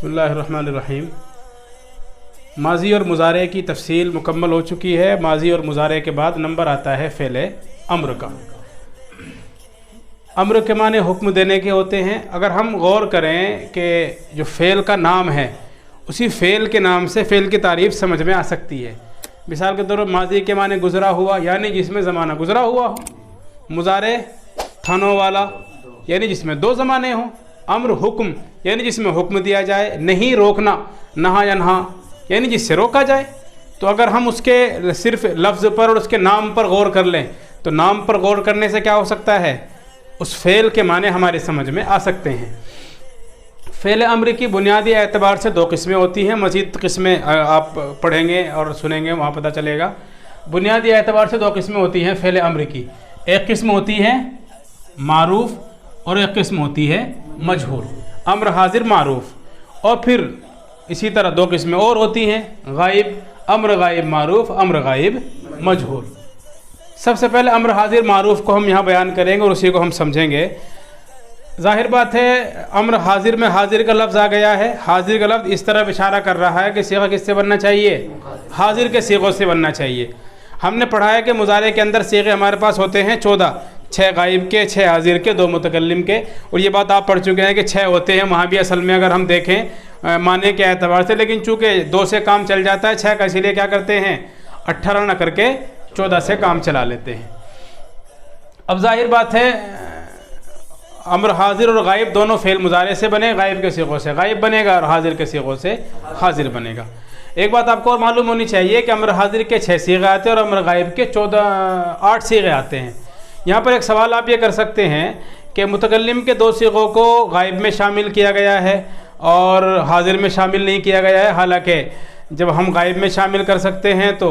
بسم اللہ الرحمن الرحیم۔ ماضی اور مضارع کی تفصیل مکمل ہو چکی ہے۔ ماضی اور مضارع کے بعد نمبر آتا ہے فعل امر کا۔ امر کے معنی حکم دینے کے ہوتے ہیں۔ اگر ہم غور کریں کہ جو فعل کا نام ہے اسی فعل کے نام سے فعل کی تعریف سمجھ میں آ سکتی ہے۔ مثال کے طور پر ماضی کے معنی گزرا ہوا یعنی جس میں زمانہ گزرا ہوا ہو، مضارع تھنوں والا یعنی جس میں دو زمانے ہوں، امر حکم یعنی جس میں حکم دیا جائے، نہیں روکنا نہا ینہا یعنی جس سے روکا جائے۔ تو اگر ہم اس کے صرف لفظ پر اور اس کے نام پر غور کر لیں تو نام پر غور کرنے سے کیا ہو سکتا ہے، اس فعل کے معنی ہماری سمجھ میں آ سکتے ہیں۔ فعل امر کی بنیادی اعتبار سے دو قسمیں ہوتی ہیں، مزید قسمیں آپ پڑھیں گے اور سنیں گے وہاں پتہ چلے گا۔ بنیادی اعتبار سے دو قسمیں ہوتی ہیں فعل امر کی، ایک قسم ہوتی ہے معروف اور ایک قسم ہوتی ہے مجہول، امر حاضر معروف، اور پھر اسی طرح دو قسمیں اور ہوتی ہیں، غائب، امر غائب معروف، امر غائب مجہول۔ سب سے پہلے امر حاضر معروف کو ہم یہاں بیان کریں گے اور اسی کو ہم سمجھیں گے۔ ظاہر بات ہے امر حاضر میں حاضر کا لفظ آ گیا ہے۔ حاضر کا لفظ اس طرح اشارہ کر رہا ہے کہ صیغہ کس سے بننا چاہیے، حاضر کے صیغوں سے بننا چاہیے۔ ہم نے پڑھا ہے کہ مضارع کے اندر صیغے ہمارے پاس ہوتے ہیں 14، 6 غائب کے، 6 حاضر کے، 2 متکلم کے، اور یہ بات آپ پڑھ چکے ہیں کہ 6 ہوتے ہیں وہاں بھی اصل میں اگر ہم دیکھیں معنی کے اعتبار سے، لیکن چونکہ 2 سے کام چل جاتا ہے 6 کا، اسی لیے کیا کرتے ہیں 18 نہ کر کے 14 سے کام چلا لیتے ہیں۔ اب ظاہر بات ہے امر حاضر اور غائب دونوں فعل مضارع سے بنے، غائب کے صیغوں سے غائب بنے گا اور حاضر کے صیغوں سے حاضر بنے گا۔ ایک بات آپ کو اور معلوم ہونی چاہیے کہ امر حاضر کے 6 صیغے آتے ہیں اور امر غائب کے 8 صیغے آتے ہیں۔ یہاں پر ایک سوال آپ یہ کر سکتے ہیں کہ متکلم کے 2 صیغوں کو غائب میں شامل کیا گیا ہے اور حاضر میں شامل نہیں کیا گیا ہے، حالانکہ جب ہم غائب میں شامل کر سکتے ہیں تو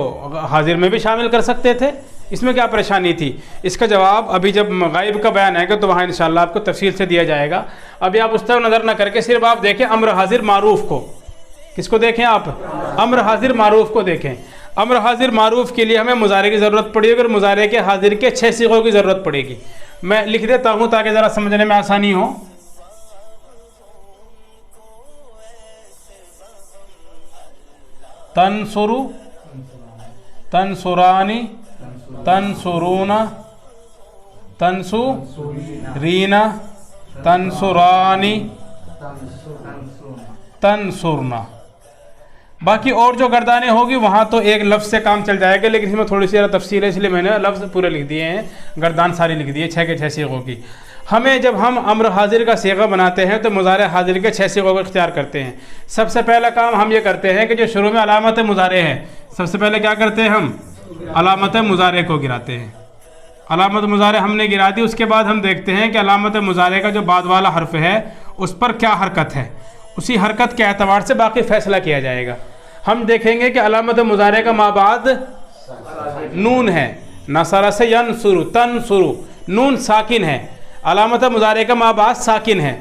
حاضر میں بھی شامل کر سکتے تھے، اس میں کیا پریشانی تھی؟ اس کا جواب ابھی جب غائب کا بیان آئے گا تو وہاں انشاءاللہ آپ کو تفصیل سے دیا جائے گا۔ ابھی آپ اس طرح نظر نہ کر کے صرف آپ دیکھیں امر حاضر معروف کو۔ کس کو دیکھیں آپ؟ امر حاضر معروف کو دیکھیں۔ امر حاضر معروف کے لیے ہمیں مضارع کی ضرورت پڑے گی اور مضارع کے حاضر کے 6 صیغوں کی ضرورت پڑے گی۔ میں لکھ دیتا ہوں تاکہ ذرا سمجھنے میں آسانی ہو۔ تنصرو، تنصرانی، تنصرون، تنصرین، تنصرانی، تنصرنا۔ باقی اور جو گردانیں ہوگی وہاں تو ایک لفظ سے کام چل جائے گا، لیکن اس میں تھوڑی سی تفصیل ہے اس لیے میں نے لفظ پورے لکھ دیے ہیں، گردان ساری لکھ دی ہے 6 کے 6 صیغوں کی۔ ہمیں جب ہم امر حاضر کا صیغہ بناتے ہیں تو مضارع حاضر کے 6 صیغوں کو اختیار کرتے ہیں۔ سب سے پہلا کام ہم یہ کرتے ہیں کہ جو شروع میں علامت مضارع ہے، سب سے پہلے کیا کرتے ہیں ہم علامت مضارع کو گراتے ہیں۔ علامت مضارع ہم نے گرا دی، اس کے بعد ہم دیکھتے ہیں کہ علامت مضارع کا جو بعد والا حرف ہے اس پر کیا حرکت ہے، اسی حرکت کے اعتبار سے باقی فیصلہ کیا جائے گا۔ ہم دیکھیں گے کہ علامت مضارع کا ما بعد نون ہے، نصر سے ینصر، تنصر، نون ساکن ہے، علامت مضارع کا ما بعد ساکن ہے۔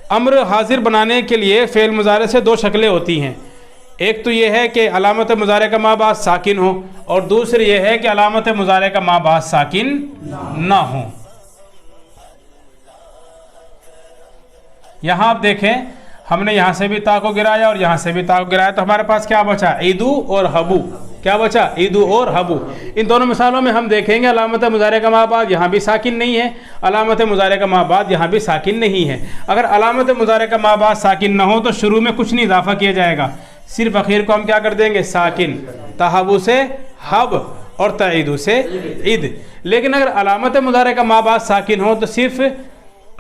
امر حاضر بنانے کے لیے فعل مضارع سے 2 شکلیں ہوتی ہیں، ایک تو یہ ہے کہ علامت مضارع کا ما بعد ساکن ہو اور دوسری یہ ہے کہ علامت مضارع کا ما بعد ساکن نہ ہو۔ یہاں آپ دیکھیں ہم نے یہاں سے بھی تا کو گرایا اور یہاں سے بھی تا کو گرایا تو ہمارے پاس کیا بچا، عیدو اور حبو۔ کیا بچا؟ عیدو اور حبو۔ ان دونوں مثالوں میں ہم دیکھیں گے علامت مضارع کا ما بعد یہاں بھی ساکن نہیں ہے، علامت مضارع کا ما بعد یہاں بھی ساکن نہیں ہے۔ اگر علامت مضارع کا ما بعد ساکن نہ ہو تو شروع میں کچھ نہیں اضافہ کیا جائے گا، صرف اخیر کو ہم کیا کر دیں گے ساکن، تحبو سے حب اور تعیدو سے عید۔ لیکن اگر علامت مضارع کا ما بعد ساکن ہو تو صرف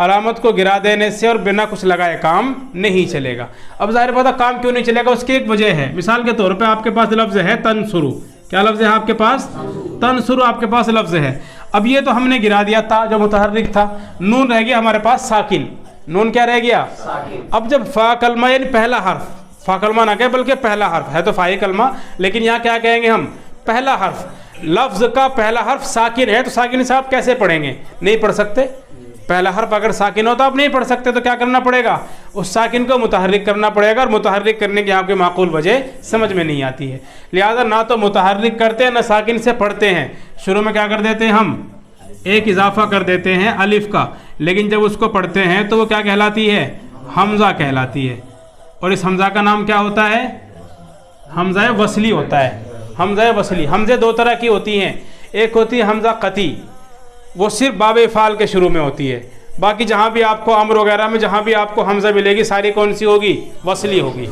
علامت کو گرا دینے سے اور بنا کچھ لگائے کام نہیں چلے گا۔ اب ظاہر بات ہے کام کیوں نہیں چلے گا، اس کی ایک وجہ ہے۔ مثال کے طور پہ آپ کے پاس لفظ ہے تنصرو، کیا لفظ ہے آپ کے پاس؟ تنصرو آپ کے پاس لفظ ہے۔ اب یہ تو ہم نے گرا دیا تا جو متحرک تھا، نون رہ گیا ہمارے پاس ساکن، نون کیا رہ گیا؟ اب جب فا کلمہ یعنی پہلا حرف، فا کلمہ نہ کہیں بلکہ پہلا حرف ہے تو فائی کلمہ، لیکن یہاں کیا کہیں گے ہم پہلا حرف، لفظ کا پہلا حرف ساکن ہے تو ساکن سے آپ کیسے پڑھیں گے؟ نہیں پڑھ سکتے۔ پہلا حرف اگر ساکن ہو تو آپ نہیں پڑھ سکتے، تو کیا کرنا پڑے گا، اس ساکن کو متحرک کرنا پڑے گا، اور متحرک کرنے کی آپ کی معقول وجہ سمجھ میں نہیں آتی ہے، لہذا نہ تو متحرک کرتے ہیں نہ ساکن سے پڑھتے ہیں۔ شروع میں کیا کر دیتے ہیں ہم ایک اضافہ کر دیتے ہیں الف کا، لیکن جب اس کو پڑھتے ہیں تو وہ کیا کہلاتی ہے؟ حمزہ کہلاتی ہے۔ اور اس حمزہ کا نام کیا ہوتا ہے؟ حمزہ وصلی ہوتا ہے. حمزہ وصلی. حمزے دو طرح کی ہوتی ہیں. ایک ہوتی ہے حمزہ قطعی، وہ صرف باب افعال کے شروع میں ہوتی ہے. باقی جہاں بھی آپ کو امر وغیرہ میں جہاں بھی آپ کو حمزہ ملے گی ساری کون سی ہوگی؟ وصلی ہوگی.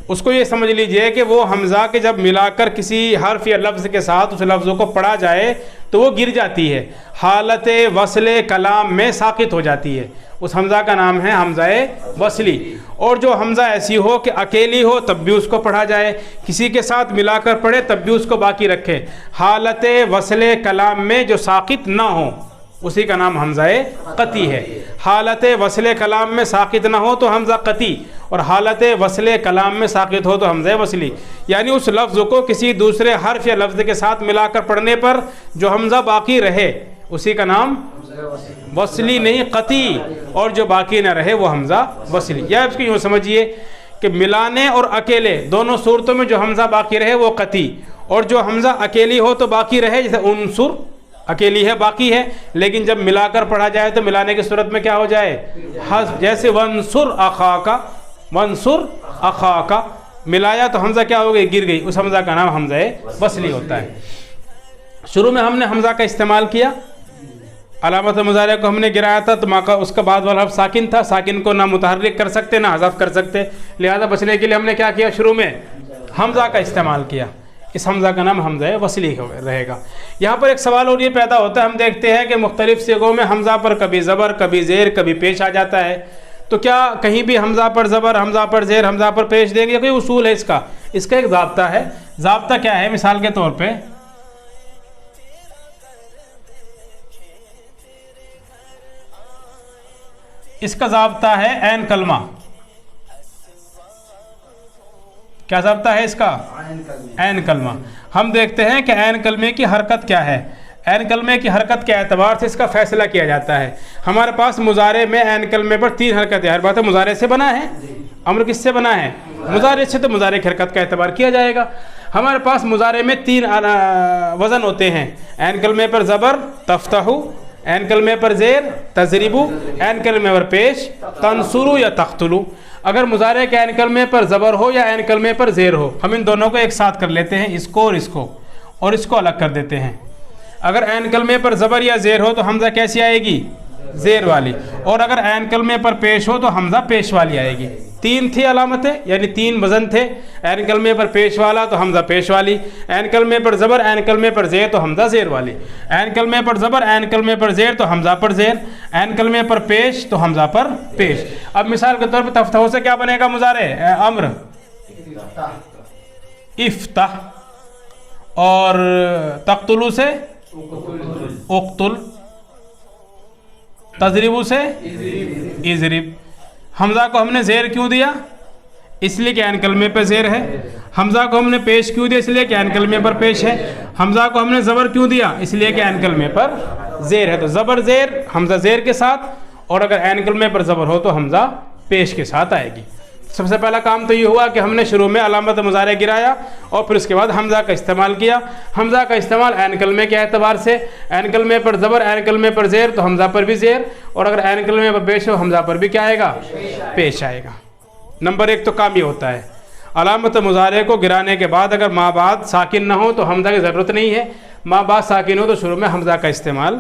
اس کو یہ سمجھ لیجئے کہ وہ حمزہ کے جب ملا کر کسی حرف یا لفظ کے ساتھ اس لفظوں کو پڑھا جائے تو وہ گر جاتی ہے، حالت وصل کلام میں ساقط ہو جاتی ہے. اس حمزہ کا نام ہے حمزہ وصلی. اور جو حمزہ ایسی ہو کہ اکیلی ہو تب بھی اس کو پڑھا جائے، کسی کے ساتھ ملا کر پڑھے تب بھی اس کو باقی رکھے، حالت وصل کلام میں جو ساقط نہ ہو اسی کا نام حمزہ قطعی ہے. حالت وصل کلام میں ساقط نہ ہو تو حمزہ قطعی، اور حالت وصل کلام میں ساقط ہو تو حمزہ وصلی. یعنی اس لفظ کو کسی دوسرے حرف یا لفظ کے ساتھ ملا کر پڑھنے پر جو حمزہ باقی رہے اسی کا نام وصلی نہیں قطعی، اور جو باقی نہ رہے وہ حمزہ وصلی. یا اس کو یوں سمجھیے کہ ملانے اور اکیلے دونوں صورتوں میں جو حمزہ باقی رہے وہ قطعی، اور جو حمزہ اکیلی ہو تو باقی رہے، جیسے انصر اکیلی ہے باقی ہے، لیکن جب ملا کر پڑھا جائے تو ملانے کی صورت میں کیا ہو جائے؟ حذف. جیسے وانصر اخاکا، وانصر اخاکا ملایا تو حمزہ کیا ہو گئی؟ گر گئی. اس حمزہ کا نام حمزہ وصلی ہوتا ہے. شروع میں ہم نے حمزہ کا استعمال کیا، علامت مضارع کو ہم نے گرایا تھا تو اس کا بعد والا حرف ساکن تھا، ساکن کو نہ متحرک کر سکتے نہ حذف کر سکتے، لہذا بچنے کے لیے ہم نے کیا کیا؟ شروع میں حمزہ کا استعمال کیا. اس حمزہ کا نام حمزہ وصلی رہے گا. یہاں پر ایک سوال اور یہ پیدا ہوتا ہے، ہم دیکھتے ہیں کہ مختلف صیغوں میں حمزہ پر کبھی زبر کبھی زیر کبھی پیش آ جاتا ہے، تو کیا کہیں بھی حمزہ پر زبر حمزہ پر زیر حمزہ پر پیش دیں گے؟ کوئی اصول ہے اس کا؟ اس کا ایک ضابطہ ہے. ضابطہ کیا ہے؟ مثال کے طور پہ اس کا ضابطہ ہے عین کلمہ. کیا ضابطہ ہے اس کا؟ عین کلمہ. ہم دیکھتے ہیں کہ عین کلمے کی حرکت کیا ہے. عین کلمے کی حرکت کے اعتبار سے اس کا فیصلہ کیا جاتا ہے. ہمارے پاس مضارع میں عین کلمے پر 3 حرکتیں. ہر بات ہے مضارع سے بنا ہے، امر کس سے بنا ہے؟ مضارع سے، تو مضارع کی حرکت کا اعتبار کیا جائے گا. ہمارے پاس مضارع میں 3 وزن ہوتے ہیں. عین کلمے پر زبر تفتح، عین کلمے پر زیر تضربو، عین کلمے پر پیش تنصرو یا تقتلو. اگر مضارع کے عین کلمے پر زبر ہو یا عین کلمے پر زیر ہو، ہم ان دونوں کو ایک ساتھ کر لیتے ہیں، اس کو اور اس کو الگ کر دیتے ہیں. اگر عین کلمے پر زبر یا زیر ہو تو حمزہ کیسی آئے گی؟ زیر والی. اور اگر عین کلمے پر پیش ہو تو حمزہ پیش والی آئے گی. 3 تھی علامتیں، یعنی 3 وزن تھے. عین کلمے پر پیش والا تو حمزہ پیش والی، عین کلمے پر زبر عین کلمے پر زیر تو حمزہ زیر والی، عین کلمے پر زبر عین کلمے پر زیر تو حمزہ پر زیر، عین کلمے پر پیش تو حمزہ پر پیش. اب مثال کے طور پر تفتح سے کیا بنے گا مضارع؟ امر افتح، اور تقتلو سے اقتل، تضربو سے اضرب. حمزہ کو ہم نے زیر کیوں دیا؟ اس لیے کہ عین کلمے پہ زیر ہے. حمزہ کو ہم نے پیش کیوں دیا؟ اس لیے کہ عین کلمے پر پیش ہے. حمزہ کو ہم نے زبر کیوں دیا؟ اس لیے کہ عین کلمے پر زیر ہے. تو زبر زیر، حمزہ زیر کے ساتھ، اور اگر عین کلمے پر زبر ہو تو حمزہ پیش کے ساتھ آئے گی. سب سے پہلا کام تو یہ ہوا کہ ہم نے شروع میں علامت مضارع گرایا اور پھر اس کے بعد حمزہ کا استعمال کیا. حمزہ کا استعمال عین کلمے کے اعتبار سے، عین کلمے پر زبر عین کلمے پر زیر تو حمزہ پر بھی زیر، اور اگر عین کلمے پر پیش ہو حمزہ پر بھی کیا آئے گا؟ پیش آئے گا. نمبر 1 تو کام یہ ہوتا ہے. علامت مضارع کو گرانے کے بعد اگر ما بعد ساکن نہ ہو تو حمزہ کی ضرورت نہیں ہے، ما بعد ساکن ہو تو شروع میں حمزہ کا استعمال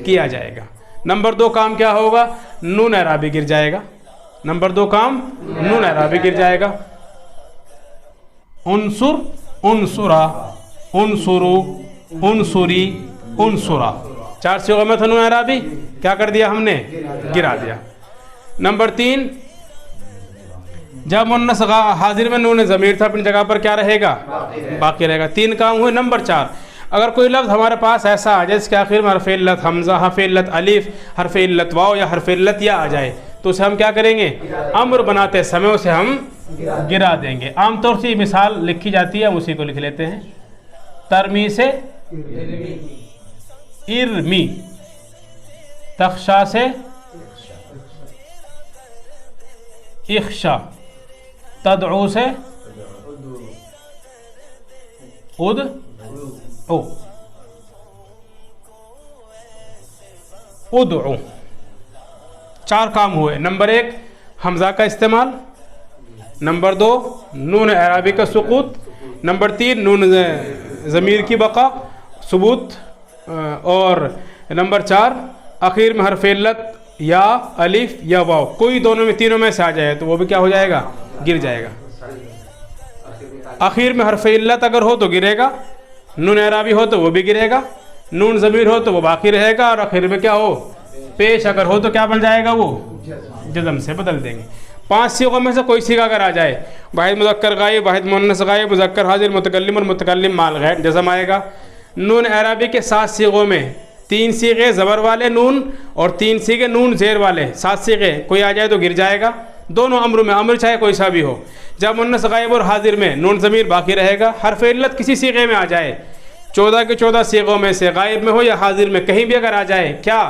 کیا جائے گا. نمبر 2 کام کیا ہوگا؟ نون اعرابی گر جائے گا. نمبر 2 کام نون اعرابی گر جائے گا. انصر انصرا، انصرو انصری انصرا، 4 صیغوں میں تھا نون اعرابی، کیا کر دیا ہم نے؟ گرا دیا. نمبر 3 جب مؤنث حاضر میں نون ضمیر تھا اپنی جگہ پر کیا رہے گا؟ باقی رہے گا. 3 کام ہوئے. نمبر 4 اگر کوئی لفظ ہمارے پاس ایسا آ جائے جس کے آخر میں حرف علت حمزہ، حرف علت الف، حرف علت واو یا حرف علت یا آ جائے تو اسے ہم کیا کریں گے؟ امر بناتے سمے اسے ہم گرا دیں گے. عام طور سے یہ مثال لکھی جاتی ہے، ہم اسی کو لکھ لیتے ہیں. ترمی سے ارمی، تخشا سے اخشا، تدعو سے ادعو. 4 کام ہوئے. نمبر 1 حمزہ کا استعمال، نمبر 2 نون اعرابی کا سقوط، نمبر 3 نون ضمیر کی بقا ثبوت، اور نمبر 4 آخر میں حرف علت یا الف یا واو، کوئی دونوں میں تینوں میں سے آ جائے تو وہ بھی کیا ہو جائے گا؟ گر جائے گا۔ آخر میں حرف علت اگر ہو تو گرے گا، نون اعرابی ہو تو وہ بھی گرے گا، نون ضمیر ہو تو وہ باقی رہے گا، اور آخر میں کیا ہو؟ پیش اگر ہو تو کیا بن جائے گا؟ وہ جزم سے بدل دیں گے۔ 5 صیغوں میں سے کوئی صیغہ اگر آ جائے، واحد مذکر غائب، واحد مؤنث غائب، مذکر حاضر، متکلم اور متکلم مال غیر، جزم آئے گا۔ نون اعرابی کے 7 صیغوں میں 3 صیغے زبر والے نون اور 3 صیغے نون زیر والے، 7 صیغے کوئی آ جائے تو گر جائے گا۔ دونوں امر میں، امر چاہے کوئی سا بھی ہو، جب مؤنث غائب اور حاضر میں نون ضمیر باقی رہے گا۔ حرف علت کسی صیغے میں آ جائے، 14 کے 14 صیغوں میں سے غائب میں ہو یا حاضر میں کہیں بھی اگر آ جائے، کیا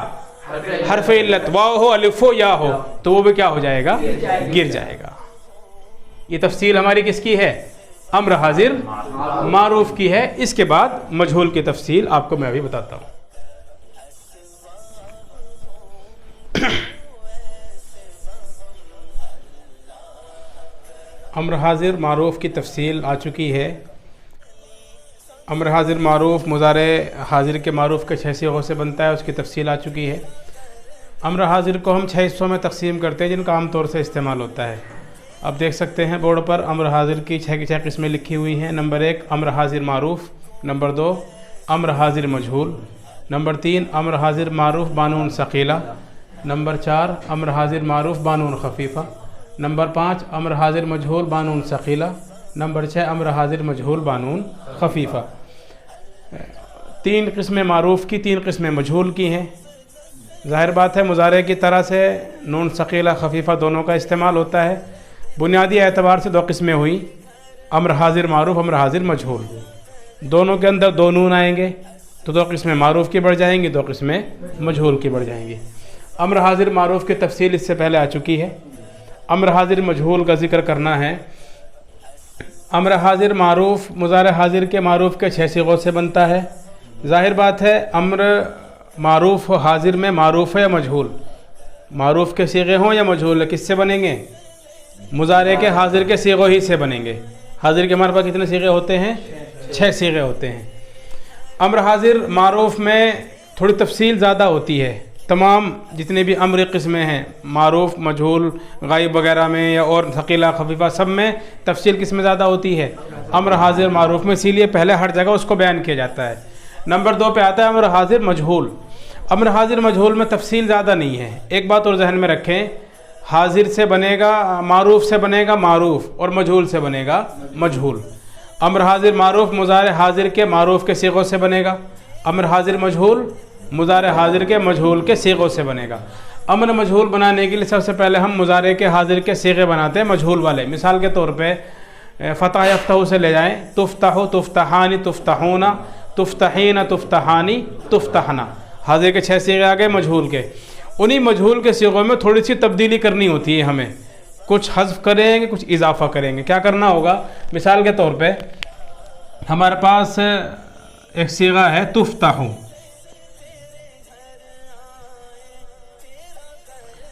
حرف علت واو ہو الف ہو یا ہو تو وہ بھی کیا ہو جائے گا؟ گر جائے گا۔ یہ تفصیل ہماری کس کی ہے؟ امر حاضر معروف کی ہے۔ اس کے بعد مجہول کی تفصیل آپ کو میں ابھی بتاتا ہوں۔ امر حاضر معروف کی تفصیل آ چکی ہے۔ امر حاضر معروف مضارع حاضر کے معروف کے 6 صیغوں سے بنتا ہے، اس کی تفصیل آ چکی ہے۔ امر حاضر کو ہم 6 حصوں میں تقسیم کرتے ہیں جن کا عام طور سے استعمال ہوتا ہے۔ اب دیکھ سکتے ہیں بورڈ پر امر حاضر کی 6 کی 6 قسمیں لکھی ہوئی ہیں۔ نمبر 1 امر حاضر معروف، نمبر 2 امر حاضر مجہول، نمبر 3 امر حاضر معروف بانون ثقیلہ، نمبر 4 امر حاضر معروف بانون خفیفہ، نمبر 5 امر حاضر مجہول بانون ثقیلہ، نمبر 6 امر حاضر مجہول بانون خفیفہ۔ 3 قسمیں معروف کی، 3 قسمیں مجہول کی ہیں۔ ظاہر بات ہے مضارع کی طرح سے نون ثقیلہ خفیفہ دونوں کا استعمال ہوتا ہے۔ بنیادی اعتبار سے 2 قسمیں ہوئیں، امر حاضر معروف، امر حاضر مجہول۔ دونوں کے اندر 2 نون آئیں گے تو 2 قسمیں معروف کی بڑھ جائیں گی، 2 قسمیں مجہول کی بڑھ جائیں گی۔ امر حاضر معروف کی تفصیل اس سے پہلے آ چکی ہے۔ امر حاضر مجہول کا ذکر کرنا ہے۔ امر حاضر معروف مضارع حاضر کے معروف کے 6 صیغوں سے بنتا ہے۔ ظاہر بات ہے امر معروف حاضر میں معروف ہے یا مجہول، معروف کے صیغے ہوں یا مجہول، کس سے بنیں گے؟ مضارع کے حاضر کے صیغوں ہی سے بنیں گے۔ حاضر کے ہمارے پاس کتنے صیغے ہوتے ہیں؟ 6 صیغے ہوتے ہیں۔ امر حاضر معروف میں تھوڑی تفصیل زیادہ ہوتی ہے۔ تمام جتنے بھی امر قسمیں ہیں، معروف، مجہول، غائب وغیرہ میں یا اور ثقیلہ خفیفہ، سب میں تفصیل کس میں زیادہ ہوتی ہے؟ امر حاضر معروف میں، اسی لیے پہلے ہر جگہ اس کو بیان کیا جاتا ہے۔ نمبر 2 پہ آتا ہے امر حاضر مجہول۔ امر حاضر مجہول میں تفصیل زیادہ نہیں ہے۔ ایک بات اور ذہن میں رکھیں، حاضر سے بنے گا، معروف سے بنے گا معروف، اور مجہول سے بنے گا مجہول۔ امر حاضر معروف مضارع حاضر کے معروف کے صیغوں سے بنے گا، امر حاضر مجہول مضارع حاضر کے مجہول کے صیغوں سے بنے گا۔ امر مجہول بنانے کے لیے سب سے پہلے ہم مضارع کے حاضر کے صیغے بناتے ہیں مجہول والے۔ مثال کے طور پہ فتح یفتح سے لے جائیں، تفتح، تفتحانی، تفتحون، تفتحین، تفتحانی، تفتحنا، حاضر کے 6 صیغے آ گئے مجہول کے۔ انہی مجہول کے صیغوں میں تھوڑی سی تبدیلی کرنی ہوتی ہے ہمیں، کچھ حذف کریں گے، کچھ اضافہ کریں گے۔ کیا کرنا ہوگا؟ مثال کے طور پہ ہمارے پاس ایک صیغہ ہے تفتح،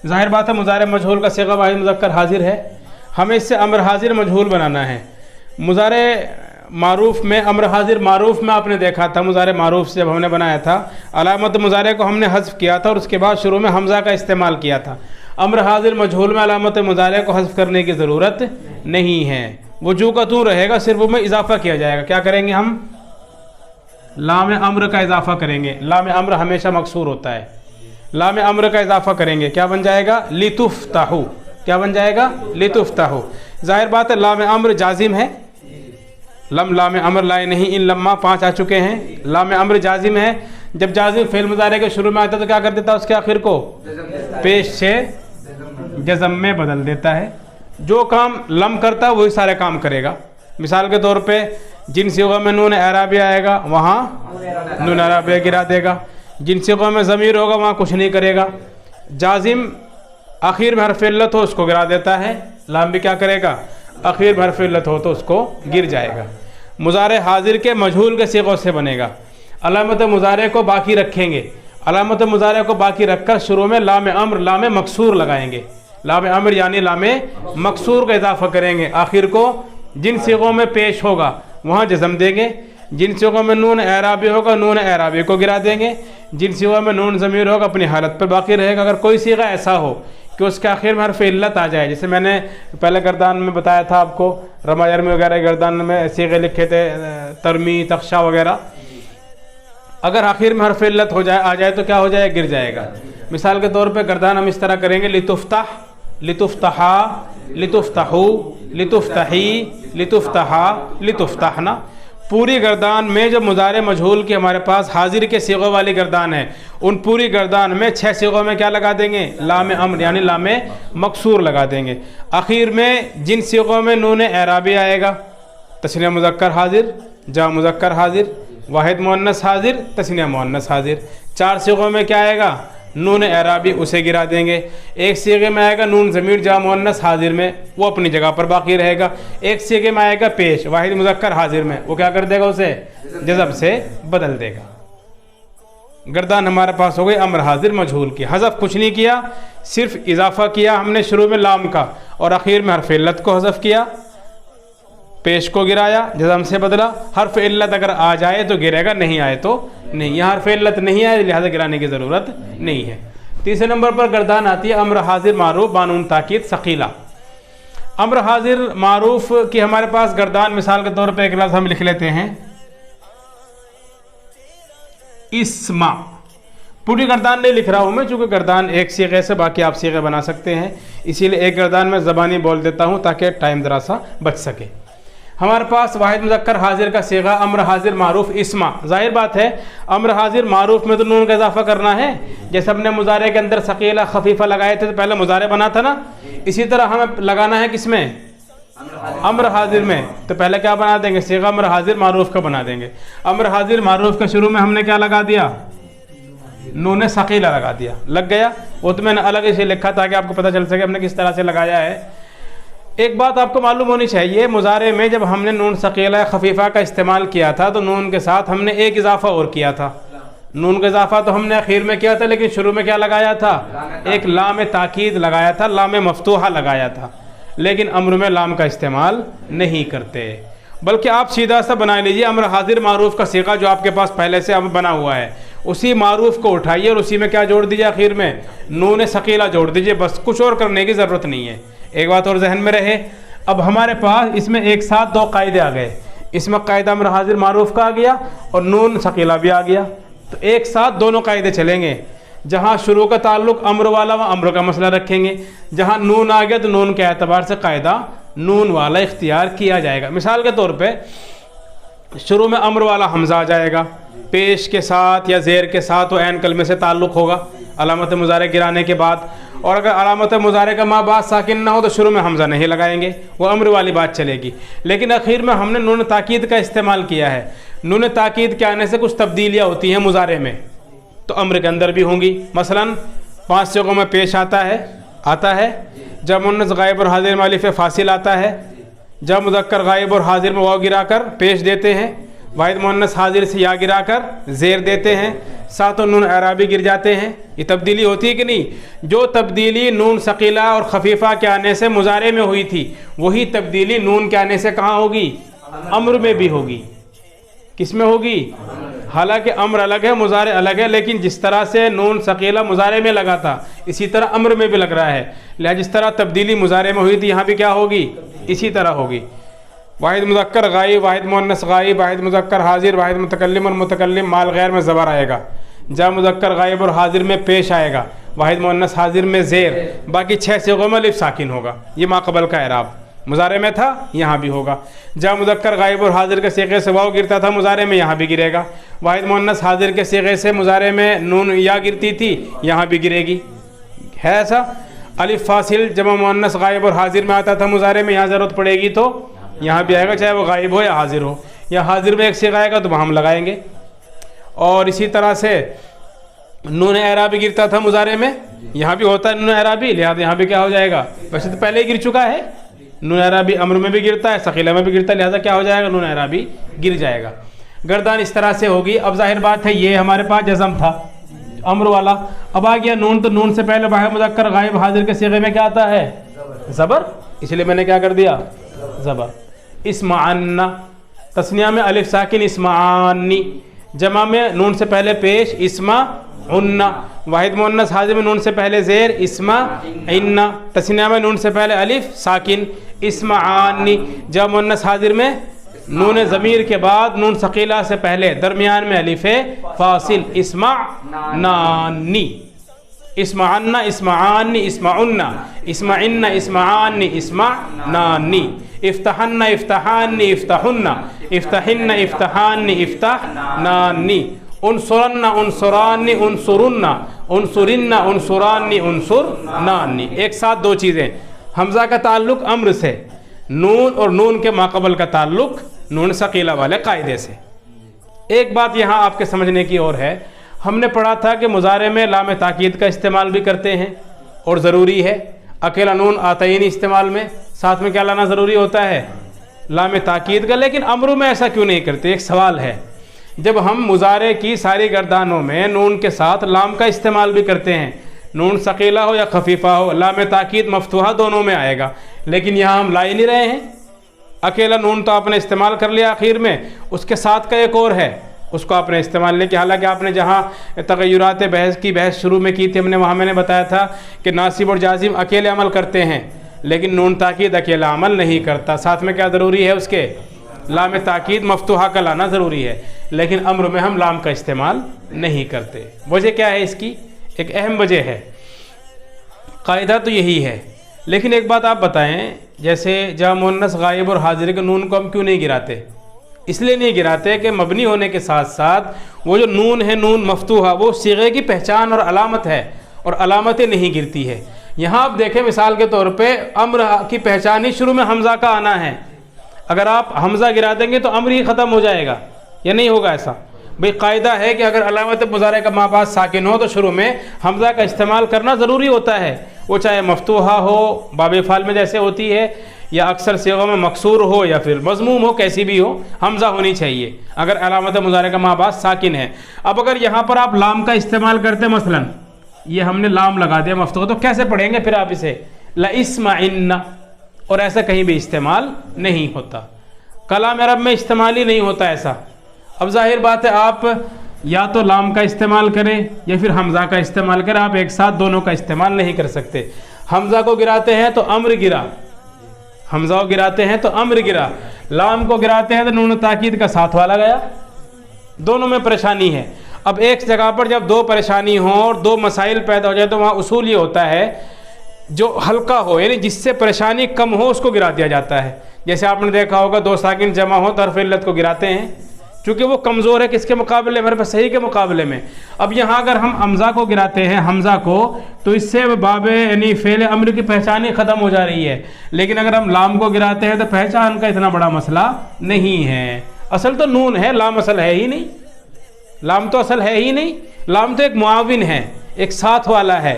ظاہر بات ہے مضارع مجہول کا صیغہ واحد مذکر حاضر ہے، ہمیں اس سے امر حاضر مجہول بنانا ہے۔ مضارع معروف میں، امر حاضر معروف میں آپ نے دیکھا تھا، مضارع معروف سے جب ہم نے بنایا تھا علامت مضارع کو ہم نے حذف کیا تھا اور اس کے بعد شروع میں حمزہ کا استعمال کیا تھا۔ امر حاضر مجہول میں علامت مضارع کو حذف کرنے کی ضرورت نہیں ہے، وہ جو کا تو رہے گا، صرف میں اضافہ کیا جائے گا۔ کیا کریں گے ہم؟ لام امر کا اضافہ کریں گے۔ لام امر ہمیشہ مکسور ہوتا ہے، لام امر کا اضافہ کریں گے، کیا بن جائے گا؟ لتفتحوا۔ کیا بن جائے گا؟ لتفتحوا۔ ظاہر بات ہے لام امر جازم ہے، لام امر لائے نہیں، ان لما 5 آ چکے ہیں، لام امر جازم ہے۔ جب جازم فعل مضارع کے شروع میں آتا ہے تو کیا کر دیتا ہے؟ اس کے آخر کو پیش سے جزم میں بدل دیتا ہے۔ جو کام لم کرتا ہے وہی سارے کام کرے گا۔ مثال کے طور پہ جن صیغوں میں نون اعرابی آئے گا وہاں نون اعرابی گرا دے گا، جن صیغوں میں ضمیر ہوگا وہاں کچھ نہیں کرے گا۔ جازم آخر میں حرف علت ہو اس کو گرا دیتا ہے، لام بھی کیا کرے گا؟ آخر میں حرف علت ہو تو اس کو گر جائے گا۔ مضارع حاضر کے مجہول کے صیغوں سے بنے گا۔ علامت مضارع کو باقی رکھیں گے، علامت مضارع کو باقی رکھ کر شروع میں لام امر لام مکسور لگائیں گے۔ لام امر یعنی لام مکسور کا اضافہ کریں گے آخر کو، جن صیغوں میں پیش ہوگا وہاں جزم دیں گے، جن صیغوں میں نون اعرابی ہوگا نون اعرابی کو گرا دیں گے، جن صیغوں میں نون ضمیر ہوگا اپنی حالت پر باقی رہے گا۔ اگر کوئی صیغہ ایسا ہو کہ اس کے آخر میں حرف علت آ جائے، جیسے میں نے پہلے گردان میں بتایا تھا آپ کو، رما یرمی وغیرہ گردان میں صیغے لکھے تھے، ترمی، تخشا وغیرہ، اگر آخر میں حرف علت آ جائے تو کیا ہو جائے؟ گر جائے گا۔ مثال کے طور پہ گردان ہم اس طرح کریں گے، لتفتح، لتفتحا، لتفتحو، لتفتحی، لتفتحا، لتفتحنا۔ پوری گردان میں جو مضارع مجہول کی ہمارے پاس حاضر کے صیغوں والی گردان ہے، ان پوری گردان میں 6 صیغوں میں کیا لگا دیں گے؟ لام امر یعنی لام مکسور لگا دیں گے۔ آخر میں جن صیغوں میں نون اعرابی آئے گا، تثنیہ مذکر حاضر، جمع مذکر حاضر، واحد مؤنث حاضر، تثنیہ مؤنث حاضر، 4 صیغوں میں کیا آئے گا؟ نون اعرابی، اسے گرا دیں گے۔ ایک صیغے میں آئے گا نون ضمیر جمع مؤنث حاضر میں، وہ اپنی جگہ پر باقی رہے گا۔ ایک صیغے میں آئے گا پیش واحد مذکر حاضر میں، وہ کیا کر دے گا؟ اسے جزم سے بدل دے گا۔ گردان ہمارے پاس ہو گئی امر حاضر مجہول کی، حذف کچھ نہیں کیا، صرف اضافہ کیا ہم نے شروع میں لام کا اور اخیر میں حرف علت کو حذف کیا، پیش کو گرایا، جزم سے بدلا۔ حرف علت اگر آ جائے تو گرے گا، نہیں آئے تو نہیں۔ یہاں حرف علت نہیں آئے لہذا گرانے کی ضرورت نہیں ہے۔ تیسرے نمبر پر گردان آتی ہے امر حاضر معروف بانون تاکید ثقیلہ۔ امر حاضر معروف کی ہمارے پاس گردان مثال کے طور پہ ایک لفظ ہم لکھ لیتے ہیں، اسما۔ پوری گردان نہیں لکھ رہا ہوں میں، چونکہ گردان ایک صیغے سے باقی آپ صیغے بنا سکتے ہیں، اسی لیے ایک گردان میں زبانی بول دیتا ہوں تاکہ ٹائم ذرا سا بچ سکے۔ ہمارے پاس واحد مذکر حاضر کا صیغہ امر حاضر معروف اسما۔ ظاہر بات ہے امر حاضر معروف میں تو نون کا اضافہ کرنا ہے، جیسے ہم نے مضارع کے اندر ثقیلہ خفیفہ لگائے تھے تو پہلے مضارع بنا تھا نا، اسی طرح ہمیں لگانا ہے کس میں؟ امر حاضر میں، تو پہلے کیا بنا دیں گے؟ صیغہ امر حاضر معروف کا بنا دیں گے۔ امر حاضر معروف کا شروع میں ہم نے کیا لگا دیا؟ نون ثقیلہ لگا دیا، لگ گیا۔ وہ تو میں نے الگ سے لکھا تاکہ آپ کو پتہ چل سکے ہم نے کس طرح سے لگایا ہے۔ ایک بات آپ کو معلوم ہونی چاہیے، مضارع میں جب ہم نے نون ثقیلہ خفیفہ کا استعمال کیا تھا تو نون کے ساتھ ہم نے ایک اضافہ اور کیا تھا۔ نون کا اضافہ تو ہم نے اخیر میں کیا تھا، لیکن شروع میں کیا لگایا تھا؟ ایک لام تاکید لگایا تھا، لام مفتوحہ لگایا تھا۔ لیکن امر میں لام کا استعمال نہیں کرتے، بلکہ آپ سیدھا سا بنا لیجئے امر حاضر معروف کا صیغہ جو آپ کے پاس پہلے سے اب بنا ہوا ہے، اسی معروف کو اٹھائیے اور اسی میں کیا جوڑ دیجئے؟ آخر میں نون ثقیلہ جوڑ دیجئے، بس کچھ اور کرنے کی ضرورت نہیں ہے۔ ایک بات اور ذہن میں رہے، اب ہمارے پاس اس میں ایک ساتھ 2 قاعدے آ گئے، اس میں قاعدہ امر حاضر معروف کا آ گیا اور نون ثقیلہ بھی آ گیا، تو ایک ساتھ دونوں قاعدے چلیں گے۔ جہاں شروع کا تعلق امر والا وہاں امر کا مسئلہ رکھیں گے، جہاں نون آ گیا تو نون کے اعتبار سے قاعدہ نون والا اختیار کیا جائے گا۔ مثال کے طور پہ شروع میں امر والا حمزہ آ جائے گا، پیش کے ساتھ یا زیر کے ساتھ وہ عین کلمے سے تعلق ہوگا علامت مضارع گرانے کے بعد، اور اگر علامت مضارع کا ما بعد ساکن نہ ہو تو شروع میں حمزہ نہیں لگائیں گے، وہ امر والی بات چلے گی۔ لیکن اخیر میں ہم نے نون تاکید کا استعمال کیا ہے، نون تاکید کے آنے سے کچھ تبدیلیاں ہوتی ہیں مضارع میں، تو امر کے اندر بھی ہوں گی۔ مثلا 5 صیغوں میں پیش آتا ہے، جب مؤنث غائب اور حاضر میں الف فاصل آتا ہے، جب مذکر غائب اور حاضر میں واو گرا کر پیش دیتے ہیں، واحد مؤنث حاضر سے یا گرا کر زیر دیتے ہیں، ساتوں نون اعرابی گر جاتے ہیں۔ یہ تبدیلی ہوتی ہے کہ نہیں؟ جو تبدیلی نون ثقیلہ اور خفیفہ کے آنے سے مضارع میں ہوئی تھی، وہی تبدیلی نون کے آنے سے کہاں ہوگی؟ امر میں بھی ہوگی۔ کس میں ہوگی؟ حالانکہ امر الگ ہے مضارع الگ ہے، لیکن جس طرح سے نون ثقیلہ مضارع میں لگا تھا اسی طرح امر میں بھی لگ رہا ہے، لہذا جس طرح تبدیلی مضارع میں ہوئی تھی یہاں بھی کیا ہوگی؟ اسی طرح ہوگی۔ واحد مذکر غائب، واحد مؤنث غائب، واحد مذکر حاضر، واحد متکلم اور متکلم مال غیر میں زبر آئے گا، جا مذکر غائب اور حاضر میں پیش آئے گا، واحد مؤنث حاضر میں زیر، باقی 6 صیغوں میں الف ساکن ہوگا۔ یہ ما قبل کا اعراب مضارع میں تھا، یہاں بھی ہوگا۔ جا مذکر غائب اور حاضر کے صیغے سے واو گرتا تھا مضارع میں، یہاں بھی گرے گا۔ واحد مؤنث حاضر کے صیغے سے مضارع میں نون یا گرتی تھی، یہاں بھی گرے گی، ہے ایسا۔ الف فاصل جمع مؤنث غائب اور حاضر میں آتا تھا مضارع میں، یہاں ضرورت پڑے گی تو یہاں بھی آئے گا، چاہے وہ غائب ہو یا حاضر ہو، یا حاضر میں ایک صیغہ آئے گا تو وہاں ہم لگائیں گے۔ اور اسی طرح سے نون اعرابی گرتا تھا مضارع میں، یہاں بھی ہوتا ہے نون اعرابی، لہٰذا یہاں بھی کیا ہو جائے گا؟ ویسے تو پہلے ہی گر چکا ہے، نون اعرابی امر میں بھی گرتا ہے، ثقیلہ میں بھی گرتا ہے، لہٰذا کیا ہو جائے گا؟ نون اعرابی گر جائے گا۔ گردان اس طرح سے ہوگی۔ اب ظاہر بات ہے یہ ہمارے پاس جزم تھا، امر والا. اب آ گیا نون, تو نون سے پہلے واحد مذکر غائب حاضر کے صیغے میں کیا آتا ہے؟ زبر. اس لیے میں نے کیا کر دیا؟ زبر. اسمعن تثنیہ میں الف ساکن اسمعانی, جمع میں نون سے پہلے پیش اسمعن, واحد مؤنث حاضر میں نون سے پہلے زیر اسمعن, تثنیہ میں نون سے پہلے الف ساکن اسمعانی, جمع مؤنث حاضر میں نون ضمیر کے بعد نون ثقیلہ سے پہلے درمیان میں الف فاصل اسمعنانی, اسمعن اسمعانی اسمعن اسمعن اسمعانی اسمعنانی, افتحن افتحانی افتحن افتحن افتحانی افتحنانی, انصرن انصرانی انصرن انصرن انصرانی انصرنانی. ایک ساتھ دو چیزیں, حمزہ کا تعلق امر سے, نون اور نون کے ماقبل کا تعلق نون ثقیلہ والے قاعدے سے. ایک بات یہاں آپ کے سمجھنے کی اور ہے, ہم نے پڑھا تھا کہ مضارع میں لام تاکید کا استعمال بھی کرتے ہیں اور ضروری ہے, اکیلا نون آتا ہی نہیں استعمال میں, ساتھ میں کیا لانا ضروری ہوتا ہے؟ لام تاکید کا. لیکن امروں میں ایسا کیوں نہیں کرتے؟ ایک سوال ہے. جب ہم مضارع کی ساری گردانوں میں نون کے ساتھ لام کا استعمال بھی کرتے ہیں, نون ثقیلہ ہو یا خفیفہ ہو, لام تاکید مفتوحہ دونوں میں آئے گا, لیکن یہاں ہم لا ہی نہیں رہے ہیں. اکیلا نون تو آپ نے استعمال کر لیا آخر میں, اس کے ساتھ کا ایک اور ہے, اس کو آپ نے استعمال نہیں کیا. حالانکہ آپ نے جہاں تغیرات بحث شروع میں کی تھی, ہم نے وہاں میں نے بتایا تھا کہ ناصب اور جازم اکیلے عمل کرتے ہیں, لیکن نون تاکید اکیلا عمل نہیں کرتا, ساتھ میں کیا ضروری ہے اس کے؟ لام تاکید مفتوحہ کا لانا ضروری ہے. لیکن امر میں ہم لام کا استعمال نہیں کرتے. وجہ کیا ہے اس کی؟ ایک اہم وجہ ہے, قاعدہ تو یہی ہے. لیکن ایک بات آپ بتائیں, جیسے جمع مؤنث غائب اور حاضر کے نون کو ہم کیوں نہیں گراتے؟ اس لیے نہیں گراتے کہ مبنی ہونے کے ساتھ ساتھ وہ جو نون ہے, نون مفتوحہ, وہ صیغے کی پہچان اور علامت ہے, اور علامتیں نہیں گرتی ہے. یہاں آپ دیکھیں مثال کے طور پہ امر کی پہچان ہی شروع میں حمزہ کا آنا ہے. اگر آپ حمزہ گرا دیں گے تو امر ہی ختم ہو جائے گا, یا نہیں ہوگا ایسا؟ بھئی قاعدہ ہے کہ اگر علامت مضارع کا مابعد ساکن ہو تو شروع میں حمزہ کا استعمال کرنا ضروری ہوتا ہے, وہ چاہے مفتوحہ ہو باب افعال میں جیسے ہوتی ہے, یا اکثر صیغوں میں مکسور ہو یا پھر مضموم ہو, کیسی بھی ہو حمزہ ہونی چاہیے اگر علامت مضارع کا مابعد ساکن ہے. اب اگر یہاں پر آپ لام کا استعمال کرتے, مثلا یہ ہم نے لام لگا دیا مفتوح, تو کیسے پڑھیں گے پھر آپ اسے؟ لَإِسْمَعِنَّ, اور ایسا کہیں بھی استعمال نہیں ہوتا, کلام عرب میں استعمال ہی نہیں ہوتا ایسا. اب ظاہر بات ہے آپ یا تو لام کا استعمال کریں یا پھر حمزہ کا استعمال کریں, آپ ایک ساتھ دونوں کا استعمال نہیں کر سکتے. حمزہ کو گراتے ہیں تو امر گرا, حمزہ کو گراتے ہیں تو امر گرا, لام کو گراتے ہیں تو نون تاکید کا ساتھ والا گیا, دونوں میں پریشانی ہے. اب ایک جگہ پر جب دو پریشانی ہوں اور دو مسائل پیدا ہو جائے تو وہاں اصول یہ ہوتا ہے جو ہلکا ہو, یعنی جس سے پریشانی کم ہو اس کو گرا دیا جاتا ہے. جیسے آپ نے دیکھا ہوگا دو ساکن جمع ہو تو حرف علت کو گراتے ہیں, چونکہ وہ کمزور ہے کس کے مقابلے میں؟ حرف صحیح کے مقابلے میں. اب یہاں اگر ہم حمزہ کو گراتے ہیں, حمزہ کو, تو اس سے باب یعنی فعل امر کی پہچان ہی ختم ہو جا رہی ہے. لیکن اگر ہم لام کو گراتے ہیں تو پہچان کا اتنا بڑا مسئلہ نہیں ہے. اصل تو نون ہے, لام اصل ہے ہی نہیں, لام تو اصل ہے ہی نہیں. لام تو ایک معاون ہے, ایک ساتھ والا ہے,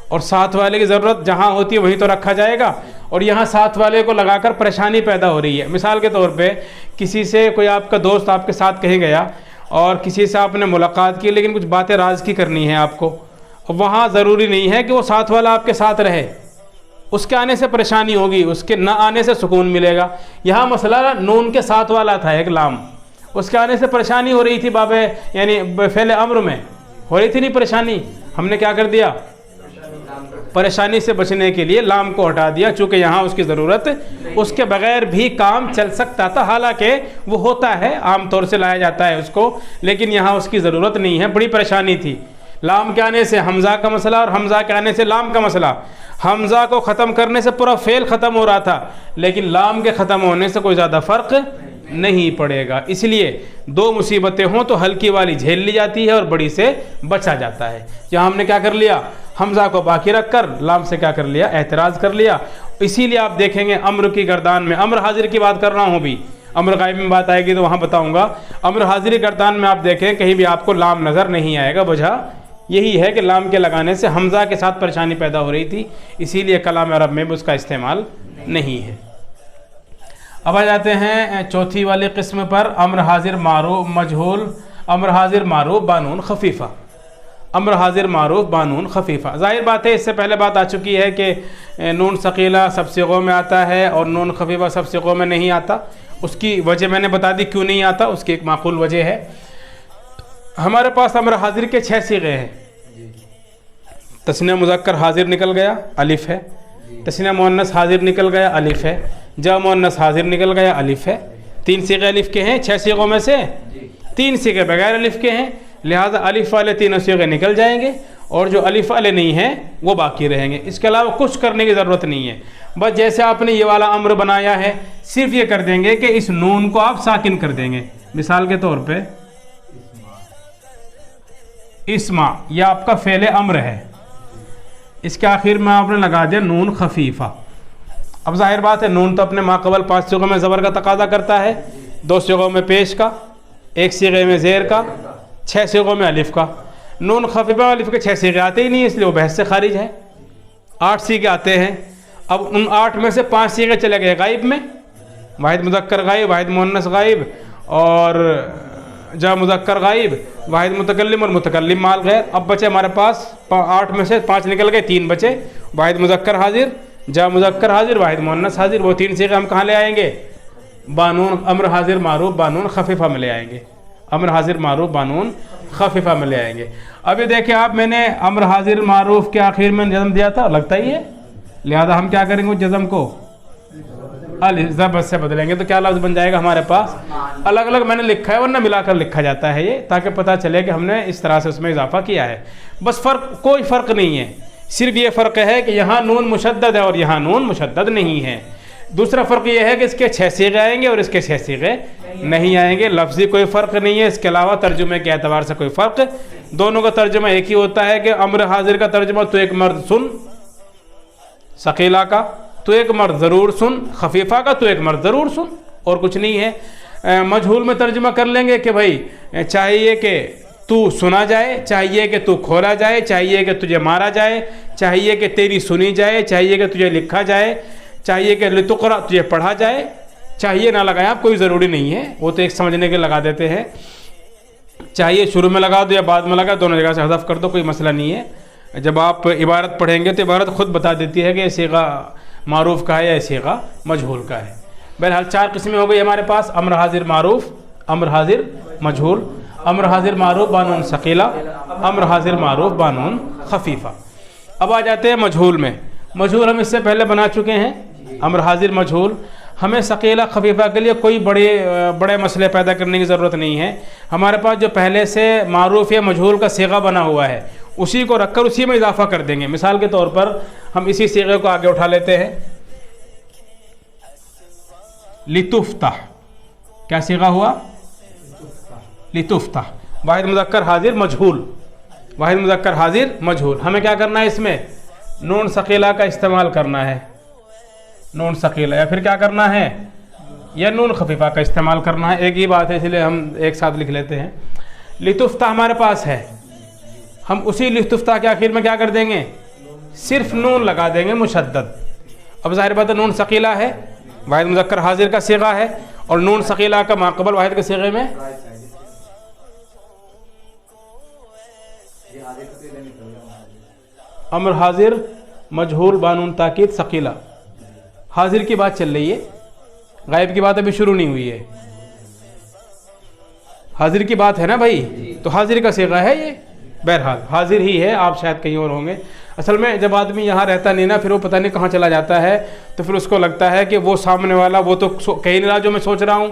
اور ساتھ والے کی ضرورت جہاں ہوتی ہے وہیں تو رکھا جائے گا, اور یہاں ساتھ والے کو لگا کر پریشانی پیدا ہو رہی ہے. مثال کے طور پہ کسی سے کوئی آپ کا دوست آپ کے ساتھ کہیں گیا اور کسی سے آپ نے ملاقات کی, لیکن کچھ باتیں راز کی کرنی ہے آپ کو, وہاں ضروری نہیں ہے کہ وہ ساتھ والا آپ کے ساتھ رہے, اس کے آنے سے پریشانی ہوگی, اس کے نہ آنے سے سکون ملے گا. یہاں مسئلہ نون کے ساتھ والا تھا ایک لام, اس کے آنے سے پریشانی ہو رہی تھی باب یعنی فعل امر میں ہو رہی تھی نہیں پریشانی, ہم نے کیا کر دیا؟ پریشانی سے بچنے کے لیے لام کو ہٹا دیا, چونکہ یہاں اس کی ضرورت, اس کے بغیر بھی کام چل سکتا تھا, حالانکہ وہ ہوتا ہے عام طور سے لایا جاتا ہے اس کو, لیکن یہاں اس کی ضرورت نہیں ہے. بڑی پریشانی تھی, لام کے آنے سے حمزہ کا مسئلہ اور حمزہ کے آنے سے لام کا مسئلہ. حمزہ کو ختم کرنے سے پورا فعل ختم ہو رہا تھا, لیکن لام کے ختم ہونے سے کوئی زیادہ فرق نہیں پڑے گا. اس لیے دو مصیبتیں ہوں تو ہلکی والی جھیل لی جاتی ہے اور بڑی سے بچا جاتا ہے. یہاں ہم نے کیا کر لیا؟ حمزہ کو باقی رکھ کر لام سے کیا کر لیا؟ اعتراض کر لیا. اسی لیے آپ دیکھیں گے امر کی گردان میں, امر حاضر کی بات کر رہا ہوں بھی, امر غائب میں بات آئے گی تو وہاں بتاؤں گا. امر حاضر کی گردان میں آپ دیکھیں کہیں بھی آپ کو لام نظر نہیں آئے گا. وجہ یہی ہے کہ لام کے لگانے سے حمزہ کے ساتھ پریشانی پیدا ہو رہی تھی, اسی لیے کلام عرب میں بھی اس کا استعمال نہیں ہے. اب آ جاتے ہیں چوتھی والی قسم پر, امر حاضر معروف مجہول, امر حاضر معروف بانون خفیفہ. امر حاضر معروف بانون خفیفہ. ظاہر بات ہے اس سے پہلے بات آ چکی ہے کہ نون ثقیلہ سب صیغوں میں آتا ہے اور نون خفیفہ سب صیغوں میں نہیں آتا. اس کی وجہ میں نے بتا دی کیوں نہیں آتا، اس کی ایک معقول وجہ ہے. ہمارے پاس امر حاضر کے 6 صیغے ہیں. تثنیہ مذکر حاضر نکل گیا، الف ہے. تثنیہ مؤنث حاضر نکل گیا، الف ہے. جمع مؤنث حاضر نکل گیا، الف ہے. 3 صیغے الف کے ہیں. 6 صیغوں میں سے 3 صیغے بغیر الف کے ہیں، لہذا الف والے 3 صیغے نکل جائیں گے اور جو الف والے نہیں ہیں وہ باقی رہیں گے. اس کے علاوہ کچھ کرنے کی ضرورت نہیں ہے. بس جیسے آپ نے یہ والا امر بنایا ہے صرف یہ کر دیں گے کہ اس نون کو آپ ساکن کر دیں گے. مثال کے طور پہ اسما، یہ آپ کا فعل امر ہے، اس کے آخر میں آپ نے لگا دیا نون خفیفہ. اب ظاہر بات ہے نون تو اپنے ماقبل 5 صیغوں میں زبر کا تقاضا کرتا ہے، 2 صیغوں میں پیش کا، 1 صیغے میں زیر کا، 6 صیغوں میں الف کا. نون خفیفہ الف کے 6 صیغے آتے ہی نہیں، اس لیے وہ بحث سے خارج ہے. 8 صیغے آتے ہیں. اب ان 8 میں سے 5 صیغے چلے گئے غائب میں، واحد مذکر غائب، واحد مؤنث غائب اور جمع مذکر غائب، واحد متکلم اور متکلم مال غیر. اب بچے ہمارے پاس 8 میں سے 5 نکل گئے، 3 بچے، واحد مذکر حاضر، جمع مذکر حاضر، واحد مؤنث حاضر. وہ 3 صیغے ہم کہاں لے آئیں گے؟ بانون امر حاضر معروف بانون خفیفہ میں لے آئیں گے. امر حاضر معروف بانون خفیفہ میں لے آئیں گے. ابھی دیکھیں آپ، میں نے امر حاضر معروف کے آخر میں جزم دیا تھا، لگتا ہی ہے، لہذا ہم کیا کریں گے؟ جزم کو الف زبر سے بدلیں گے تو کیا لفظ بن جائے گا ہمارے پاس؟ الگ الگ میں نے لکھا ہے ورنہ ملا کر لکھا جاتا ہے یہ، تاکہ پتہ چلے کہ ہم نے اس طرح سے اس میں اضافہ کیا ہے. بس کوئی فرق نہیں ہے، صرف یہ فرق ہے کہ یہاں نون مشدد ہے اور یہاں نون مشدد نہیں ہے. دوسرا فرق یہ ہے کہ اس کے 6 صیغے آئیں گے اور اس کے 6 صیغے نہیں آئیں گے. لفظی کوئی فرق نہیں ہے. اس کے علاوہ ترجمے کے اعتبار سے کوئی فرق، دونوں کا ترجمہ ایک ہی ہوتا ہے کہ امر حاضر کا ترجمہ تو ایک مرد سن، ثقیلہ کا تو ایک مرد ضرور سن، خفیفہ کا تو ایک مرد ضرور سن، اور کچھ نہیں ہے. مجہول میں ترجمہ کر لیں گے کہ بھائی چاہیے کہ تو سنا جائے، چاہیے کہ تو کھولا جائے، چاہیے کہ تجھے مارا جائے، چاہیے کہ تیری سنی جائے، چاہیے کہ تجھے لکھا جائے، چاہیے کہ لتقرأ تجھے پڑھا جائے. چاہیے نہ لگائیں آپ، کوئی ضروری نہیں ہے، وہ تو ایک سمجھنے کے لگا دیتے ہیں. چاہیے شروع میں لگا دو یا بعد میں لگا، دونوں جگہ سے حذف کر دو، کوئی مسئلہ نہیں ہے. جب آپ عبارت پڑھیں گے تو عبارت خود بتا دیتی ہے کہ یہ صیغہ معروف کا ہے یا یہ صیغہ مجہول کا ہے. بہرحال 4 قسمیں ہو گئی ہمارے پاس: امر حاضر معروف، امر حاضر مجہول، امر حاضر معروف بانون ثقیلہ، امر حاضر معروف بانون خفیفہ. اب آ جاتے ہیں مجہول میں. مجہول ہم اس سے پہلے بنا چکے ہیں، امر حاضر مجہول. ہمیں ثقیلہ خفیفہ کے لیے کوئی بڑے مسئلے پیدا کرنے کی ضرورت نہیں ہے. ہمارے پاس جو پہلے سے معروف یا مجہول کا صیغہ بنا ہوا ہے اسی کو رکھ کر اسی میں اضافہ کر دیں گے. مثال کے طور پر ہم اسی صیغے کو آگے اٹھا لیتے ہیں. لتفتح، کیا صیغہ ہوا؟ لتفتح. واحد مذکر حاضر مجہول، واحد مذکر حاضر مجہول. ہمیں کیا کرنا ہے؟ اس میں نون ثقیلہ کا استعمال کرنا ہے. نون ثقیلہ، یا پھر کیا کرنا ہے؟ یا نون خفیفہ کا استعمال کرنا ہے. ایک ہی بات ہے، اس لیے ہم ایک ساتھ لکھ لیتے ہیں. لتفتح ہمارے پاس ہے، ہم اسی لتفتح کے آخر میں کیا کر دیں گے؟ صرف نون لگا دیں گے مشدد. اب ظاہر بات ہے نون ثقیلہ ہے، واحد مذکر حاضر کا صیغہ ہے، اور نون ثقیلہ کا ماقبل واحد کے صیغے میں امر حاضر مجہول بانون تاکید ثقیلہ. حاضر کی بات چل رہی ہے، غائب کی بات ابھی شروع نہیں ہوئی ہے. حاضر کی بات ہے نا بھائی، تو حاضر کا صیغہ ہے یہ. بہرحال حاضر ہی ہے، آپ شاید کہیں اور ہوں گے. اصل میں جب آدمی یہاں رہتا نہیں نا، پھر وہ پتہ نہیں کہاں چلا جاتا ہے، تو پھر اس کو لگتا ہے کہ وہ سامنے والا وہ تو کہیں نہیں رہا جو میں سوچ رہا ہوں،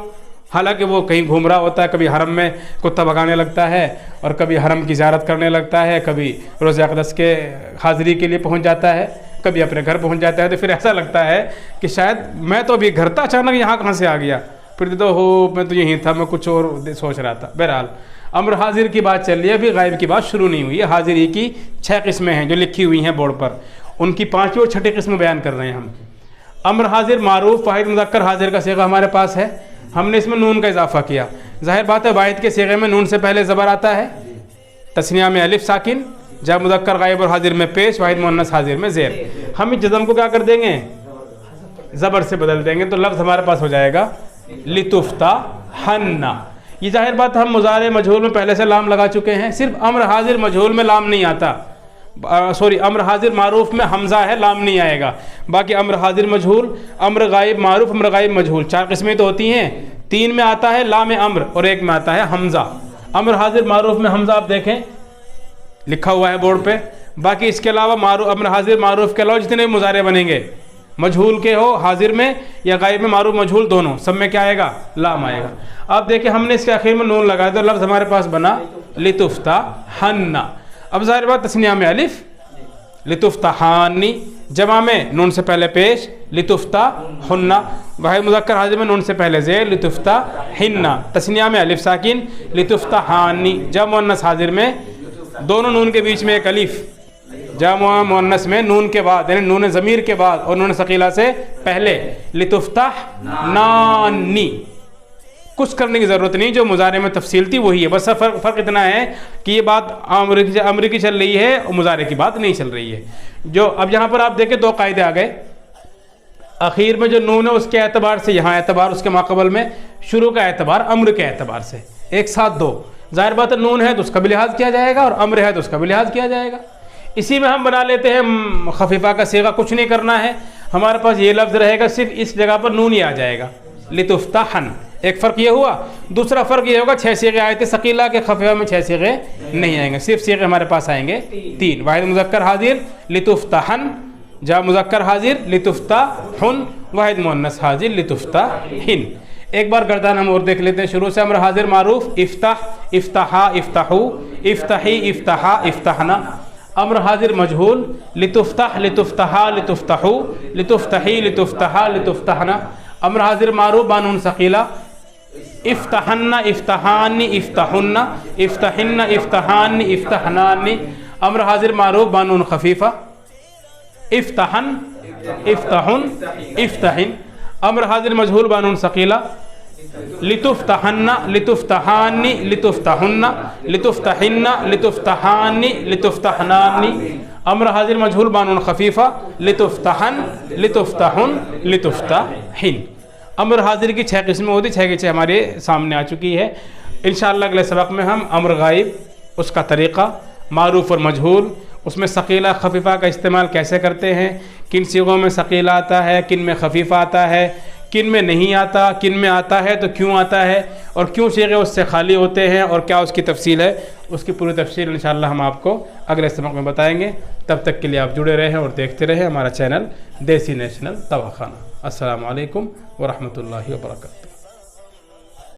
حالانکہ وہ کہیں گھوم رہا ہوتا ہے. کبھی حرم میں کتا بھگانے لگتا ہے، اور کبھی حرم کی زیارت کرنے لگتا ہے، کبھی روزہ اقدس کے حاضری کے لیے پہنچ جاتا ہے، کبھی اپنے گھر پہنچ جاتا ہے. تو پھر ایسا لگتا ہے کہ شاید میں تو ابھی گھر تھا، اچانک یہاں کہاں سے آ گیا. پھر تو میں تو یہیں تھا، میں کچھ اور سوچ رہا تھا. بہرحال امر حاضر کی بات چل رہی ہے، ابھی غائب کی بات شروع نہیں ہوئی ہے. حاضر ہی کی 6 قسمیں ہیں جو لکھی ہوئی ہیں بورڈ پر، ان کی 5ویں اور 6ٹھی قسم بیان کر رہے ہیں ہم. امر حاضر معروف واحد مذکر حاضر کا صیغہ ہمارے پاس ہے. ہم نے اس میں نون کا اضافہ کیا. ظاہر بات ہے واحد کے صیغے میں نون سے پہلے زبر آتا ہے، تثنیہ میں الف ساکن، جب مذکر غائب اور حاضر میں پیش، واحد مؤنث حاضر میں زیر. ہم اس جزم کو کیا کر دیں گے؟ زبر سے بدل دیں گے، تو لفظ ہمارے پاس ہو جائے گا لتفتحن. یہ ظاہر بات ہم مضارع مجہول میں پہلے سے لام لگا چکے ہیں، صرف امر حاضر مجہول میں لام نہیں آتا، امر حاضر معروف میں حمزہ ہے، لام نہیں آئے گا، باقی امر حاضر مجہول، امر غائب معروف، امر غائب مجہول، 4 قسمیں تو ہوتی ہیں، 3 میں آتا ہے لام امر اور 1 میں آتا ہے حمزہ۔ امر حاضر معروف میں حمزہ آپ دیکھیں لکھا ہوا ہے بورڈ پہ، باقی اس کے علاوہ امر حاضر معروف کے علاوہ جتنے مضارع بنیں گے، مجہول کے ہو حاضر میں یا غائب میں، معروف مجہول دونوں، سب میں کیا آئے گا؟ لام آئے گا۔ اب دیکھیں ہم نے اس کے آخر میں نون لگا دیا، لفظ ہمارے پاس بنا لتفتحن۔ اب ظاہر بات تثنیہ میں الف، لتفتحانی، جمع میں نون سے پہلے پیش لتفتحن، واحد مذکر حاضر میں نون سے پہلے زیر لتفتحن، تثنیہ میں الف ساکن لتفتحانی، جمع مؤنث حاضر میں دونوں نون کے بیچ میں ایک الف، جمع مؤنث میں نون کے بعد یعنی نون ضمیر کے بعد اور نون ثقیلہ سے پہلے لتفتحنانی، کچھ کرنے کی ضرورت نہیں، جو مضارع میں تفصیل تھی وہی ہے، بس فرق اتنا ہے کہ یہ بات امر کی چل رہی ہے اور مضارع کی بات نہیں چل رہی ہے۔ جو اب یہاں پر آپ دیکھیں 2 قاعدے آ گئے، اخیر میں جو نون ہے اس کے اعتبار سے یہاں اعتبار، اس کے ماقبل میں شروع کا اعتبار امر کے اعتبار سے، ایک ساتھ 2، ظاہر بات ہے نون ہے تو اس کا بھی لحاظ کیا جائے گا اور امر ہے تو اس کا بھی لحاظ کیا جائے گا۔ اسی میں ہم بنا لیتے ہیں خفیفہ کا صیغہ، کچھ نہیں کرنا ہے، ہمارے پاس یہ لفظ رہے گا، صرف اس جگہ پر نون ہی آ جائے گا، لتفتحن، ایک فرق یہ ہوا۔ دوسرا فرق یہ ہوگا 6 صیغے آئے تھے ثقیلہ کے، خفیفہ میں 6 صیغے نہیں آئیں گے، صرف صیغے ہمارے پاس آئیں گے 3، واحد مذکر حاضر لتفتحن، جمع مذکر حاضر لتفتحن، واحد مؤنث حاضر لتفتحن۔ ایک بار گردان ہم اور دیکھ لیتے ہیں شروع سے، امر حاضر معروف افتح، افتحا، افتحو، افتحی، افتحا، افتحنا، امر حاضر مجہول لتفتح، لتفتحا، لتفتحو، لتفتحی، لتفتحا، لتفتحنا، امر حاضر معروف بانون ثقیلہ افتحن، افتحان، افتحن، افتحن، افتحان، افتحنان، امر حاضر معروف بانون خفیفہ افتحن، افتحن، افتحن، امر حاضر مجہول بانون ثقیلہ لتفتحن، لتفتحان، لتفتحن، لتفتحن، لتفتحان، لتفتحنان، امر حاضر مجہول بانون خفیفہ لتفتحن، لتفتحن، لتفتحن۔ امر حاضر کی 6 قسمیں ہوتی، 6 کی 6 ہمارے سامنے آ چکی ہے۔ انشاءاللہ اگلے سبق میں ہم امر غائب، اس کا طریقہ، معروف اور مجہول، اس میں ثقیلہ خفیفہ کا استعمال کیسے کرتے ہیں، کن صیغوں میں ثقیلہ آتا ہے، کن میں خفیفہ آتا ہے، کن میں نہیں آتا، کن میں آتا ہے تو کیوں آتا ہے، اور کیوں صیغے اس سے خالی ہوتے ہیں، اور کیا اس کی تفصیل ہے، اس کی پوری تفصیل انشاءاللہ ہم آپ کو اگلے سبق میں بتائیں گے۔ تب تک کے لیے آپ جڑے رہیں اور دیکھتے رہیں ہمارا چینل دیسی نیشنل دواخانہ۔ السلام علیکم ورحمۃ اللہ وبرکاتہ۔